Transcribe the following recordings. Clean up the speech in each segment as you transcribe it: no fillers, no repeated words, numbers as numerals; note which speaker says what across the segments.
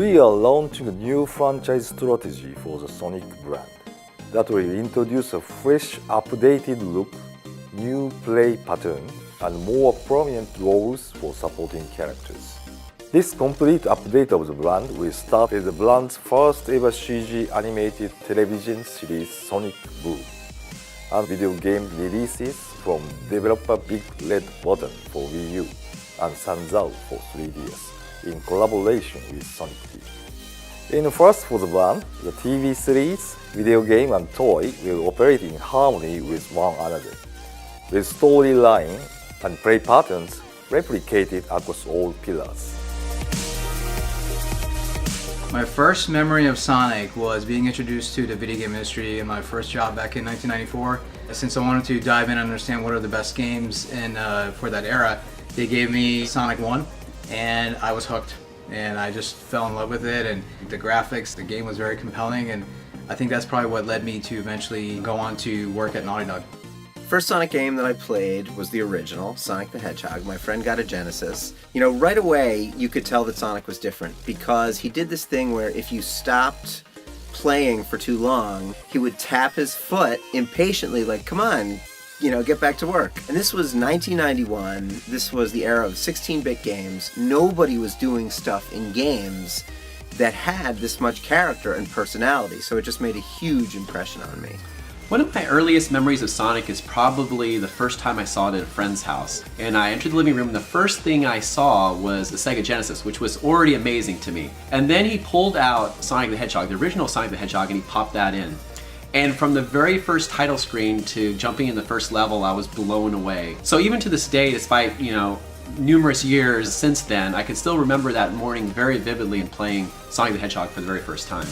Speaker 1: we are launching a new franchise strategy for the Sonic brand that will introduce a fresh, updated look, new play pattern, and more prominent roles for supporting characters. This complete update of the brand will start with the brand's first ever CG animated television series Sonic Boom, and video game releases from developer Big Red Button for Wii U and Sanzao for 3DS in collaboration with Sonic Team. In first for the brand, the TV series, video game and toy will operate in harmony with one another, with storyline and play patterns replicated across all pillars.
Speaker 2: My first memory of Sonic was being introduced to the video game industry in my first job back in 1994. Since I wanted to dive in and understand what are the best games for that era, they gave me Sonic 1 and I was hooked. And I just fell in love with it, and the graphics, the game was very compelling, and I think that's probably what led me to eventually go on to work at Naughty Dog.
Speaker 3: First Sonic game that I played was the original, Sonic the Hedgehog. My friend got a Genesis. You know, right away you could tell that Sonic was different because he did this thing where if you stopped playing for too long, he would tap his foot impatiently like, come on, you know, get back to work. And this was 1991. This was the era of 16-bit games. Nobody was doing stuff in games that had this much character and personality, so it just made a huge impression on me.
Speaker 4: One of my earliest memories of Sonic is probably the first time I saw it at a friend's house. And I entered the living room and the first thing I saw was the Sega Genesis, which was already amazing to me. And then he pulled out Sonic the Hedgehog, the original Sonic the Hedgehog, and he popped that in. And from the very first title screen to jumping in the first level, I was blown away. So even to this day, despite, you know, numerous years since then, I can still remember that morning very vividly and playing Sonic the Hedgehog for the very first time.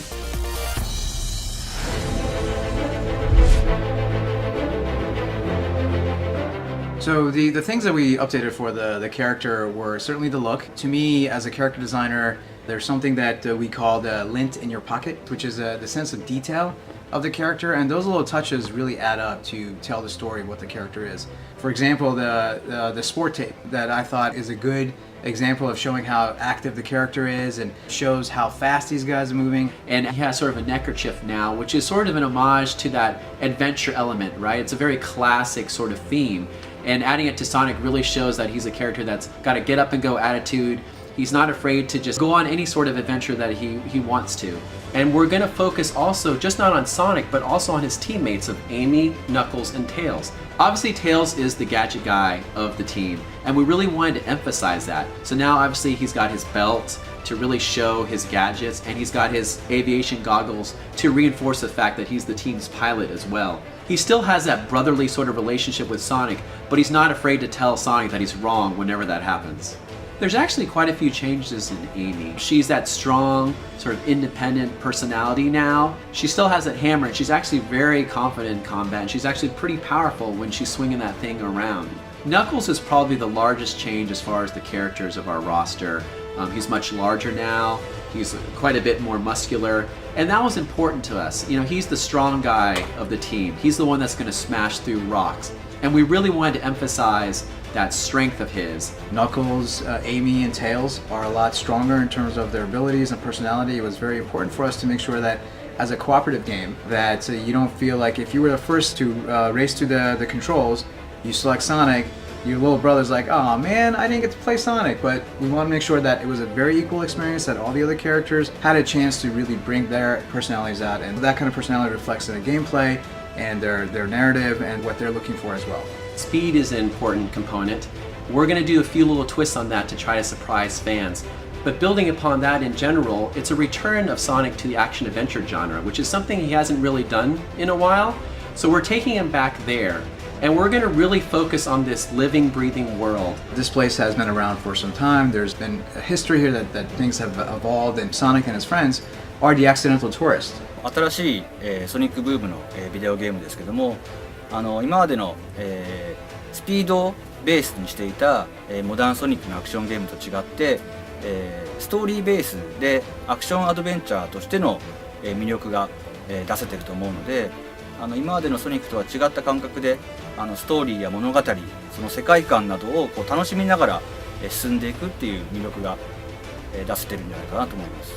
Speaker 2: So the things that we updated for the character were certainly the look. To me, as a character designer, there's something that we call the lint in your pocket, which is the sense of detail of the character, and those little touches really add up to tell the story of what the character is. For example, the sport tape that I thought is a good example of showing how active the character is and shows how fast these guys are moving.
Speaker 4: And he has sort of a neckerchief now, which is sort of an homage to that adventure element, right? It's a very classic sort of theme. And adding it to Sonic really shows that he's a character that's got a get up and go attitude. He's not afraid to just go on any sort of adventure that he wants to. And we're gonna focus also just not on Sonic, but also on his teammates of Amy, Knuckles, and Tails. Obviously Tails is the gadget guy of the team, and we really wanted to emphasize that. So now obviously he's got his belt to really show his gadgets, and he's got his aviation goggles to reinforce the fact that he's the team's pilot as well. He still has that brotherly sort of relationship with Sonic, but he's not afraid to tell Sonic that he's wrong whenever that happens. There's actually quite a few changes in Amy. She's that strong, sort of independent personality now. She still has that hammer, and she's actually very confident in combat, and she's actually pretty powerful when she's swinging that thing around. Knuckles is probably the largest change as far as the characters of our roster. He's much larger now, he's quite a bit more muscular, and that was important to us. You know, he's the strong guy of the team. He's the one that's gonna smash through rocks. And we really wanted to emphasize that strength of his.
Speaker 2: Knuckles, Amy, and Tails are a lot stronger in terms of their abilities and personality. It was very important for us to make sure that as a cooperative game, that you don't feel like if you were the first to race to the controls, you select Sonic, your little brother's like, oh man, I didn't get to play Sonic. But we want to make sure that it was a very equal experience, that all the other characters had a chance to really bring their personalities out, and that kind of personality reflects in the gameplay and their narrative and what they're looking for as well.
Speaker 4: Speed is an important component. We're going to do a few little twists on that to try to surprise fans. But building upon that in general, it's a return of Sonic to the action-adventure genre, which is something he hasn't really done in a while. So we're taking him back there. And we're going to really focus on this living, breathing world.
Speaker 2: This place has been around for some time. There's been a history here that things have evolved, and Sonic and his friends are the accidental tourists.
Speaker 5: 新しい、ソニックブームの、ビデオゲームですけども、今までの、スピードをベースにしていた、モダンソニックのアクションゲームと違って、ストーリーベースでアクションアドベンチャーとしての、魅力が、出せてると思うので、今までのソニックとは違った感覚でストーリーや物語、その世界観などをこう楽しみながら進んでいくっていう魅力が出せてるんじゃないかなと思います。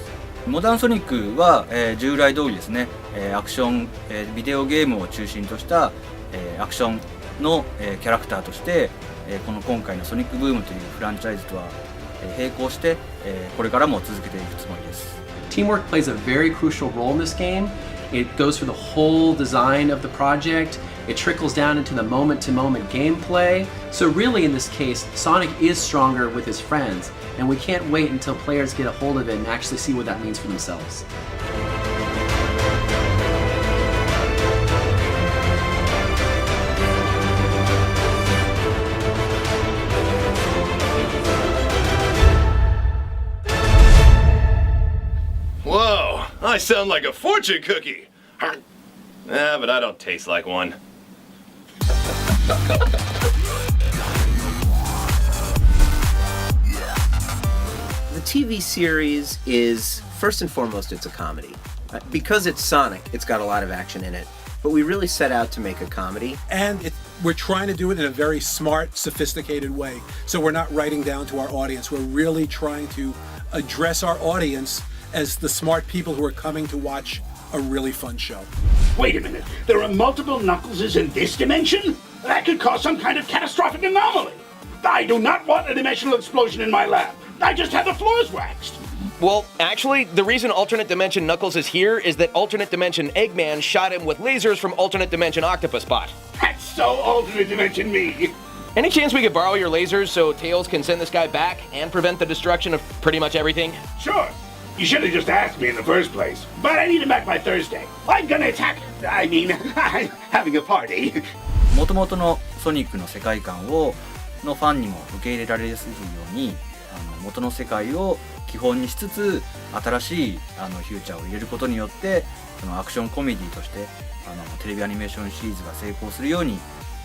Speaker 5: モダンソニックは、従来通りですね、アクション、ビデオゲームを中心とした、アクションの、キャラクターとして、この今回のソニックブームというフランチャイズとは、並行して、これからも続けていくつもりです。
Speaker 4: Teamwork plays a very crucial role in this game. It goes through the whole design of the project. It trickles down into the moment-to-moment gameplay. So really in this case, Sonic is stronger with his friends, and we can't wait until players get a hold of it and actually see what that means for themselves.
Speaker 6: Whoa, I sound like a fortune cookie. But I don't taste like one.
Speaker 3: The TV series is, first and foremost, it's a comedy. Because it's Sonic, it's got a lot of action in it. But we really set out to make a comedy.
Speaker 7: And we're trying to do it in a very smart, sophisticated way. So we're not writing down to our audience. We're really trying to address our audience as the smart people who are coming to watch a really fun show.
Speaker 8: Wait a minute, there are multiple Knuckleses in this dimension? That could cause some kind of catastrophic anomaly. I do not want a dimensional explosion in my lab. I just have the floors waxed.
Speaker 9: Well, actually, the reason alternate dimension Knuckles is here is that alternate dimension Eggman shot him with lasers from alternate dimension Octopus Bot.
Speaker 8: That's so alternate dimension me.
Speaker 9: Any chance we could borrow your lasers so Tails can send this guy back and prevent the destruction of pretty much everything?
Speaker 8: Sure. You should have just asked me in the first place. But I need him back by Thursday. I'm gonna attack. I'm having a party.
Speaker 5: もともとのソニックの世界観のファンにも受け入れられやすいように元の世界を基本にしつつ新しいフューチャーを入れることによってそのアクションコメディとしてテレビアニメーションシリーズが成功するように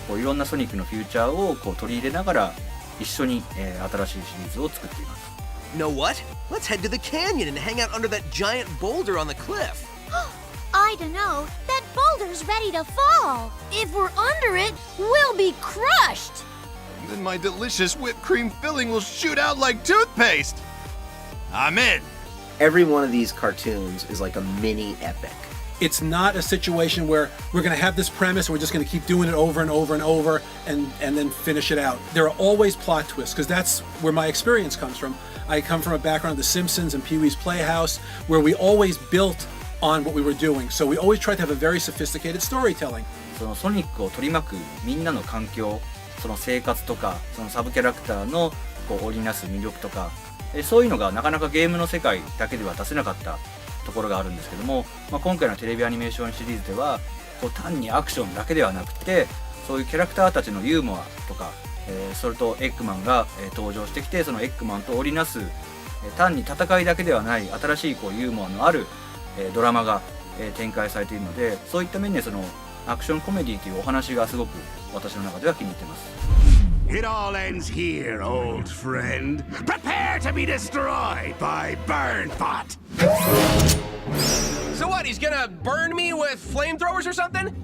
Speaker 5: こういろんなソニックのフューチャーをこう取り入れながら一緒に、新しいシリーズを作っています。
Speaker 10: Know what? Let's head to the canyon and hang out under that giant boulder on the cliff.
Speaker 11: I don't know. That boulder's ready to fall. If we're under it, we'll be crushed.
Speaker 6: Then my delicious whipped cream filling will shoot out like toothpaste. I'm in.
Speaker 3: Every one of these cartoons is like a mini epic.
Speaker 7: It's not a situation where we're going to have this premise and we're just going to keep doing it over and over and over and then finish it out. There are always plot twists because that's where my experience comes from. I come from a background of The Simpsons and Pee-wee's Playhouse where we always built on what we were doing. So we always try to have a very sophisticated storytelling.
Speaker 5: そのソニックを取り巻くみんなの環境、その生活とかそのサブキャラクターのこう織りなす魅力とか、そういうのがなかなかゲームの世界だけでは出せなかったところがあるんですけども、今回のテレビアニメーションシリーズではこう単にアクションだけではなくてそういうキャラクターたちのユーモアとか、それとエッグマンが、登場してきてそのエッグマンと織りなす、単に戦いだけではない新しいこうユーモアのある、ドラマが、展開されているのでそういった面でそのアクションコメディというお話がすごく私の中では気に入っています。
Speaker 8: It all ends here, old friend. Prepare to be destroyed by Burnbot.
Speaker 10: So what, he's gonna burn me with flamethrowers or something?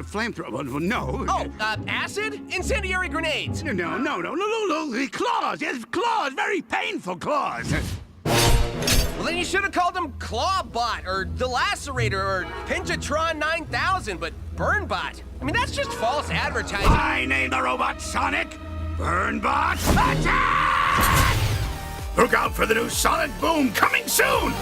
Speaker 8: Flamethrower? No.
Speaker 10: Oh, acid? Incendiary grenades?
Speaker 8: No. The claws. Yes, claws. Very painful claws.
Speaker 10: Well, then you should have called him Clawbot or the Lacerator or Pinjatron 9000, but Burnbot. I mean, that's just false advertising.
Speaker 8: I named the robot Sonic. Burnbot, attack! Look out for the new Sonic Boom coming soon!